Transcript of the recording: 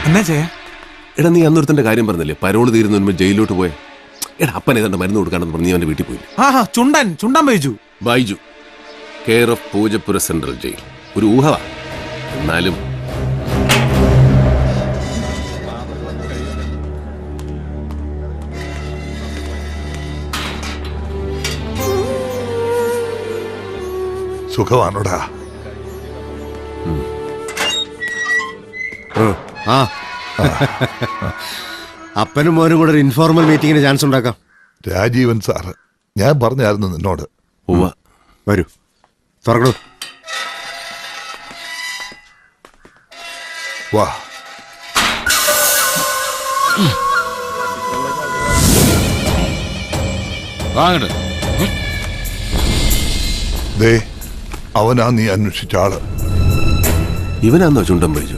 എന്നാ ചെയ്യാ? എടാ നീ അന്നൊരുത്തന്റെ കാര്യം പറഞ്ഞില്ലേ, പരോള് തീരുന്ന മുൻപ് ജയിലിലോട്ട് പോയ. എടാ അപ്പൻ ഏതാണ്ട് മരുന്ന് കൊടുക്കാണെന്ന് പറഞ്ഞ് നീ അവന്റെ വീട്ടിൽ പോയി. ചുണ്ടാൻ Baiju. Baiju care of Poojappura central jail. ഒരു ഊഹവാ, എന്നാലും സുഖമാണോടാ? ആ അപ്പനും മോനും കൂടെ ഒരു ഇൻഫോർമൽ മീറ്റിങ്ങിന് ചാൻസ് ഉണ്ടാക്കാം. രാജീവൻ സാറ്, ഞാൻ പറഞ്ഞായിരുന്നു നിന്നോട്. ഉവ്വ. വരൂ, തുറക്കണു. വാ. ദേ, അവനാ നീ അന്വേഷിച്ച ആള്. ഇവനാന്നോ ചുണ്ടൻ ബൈജു?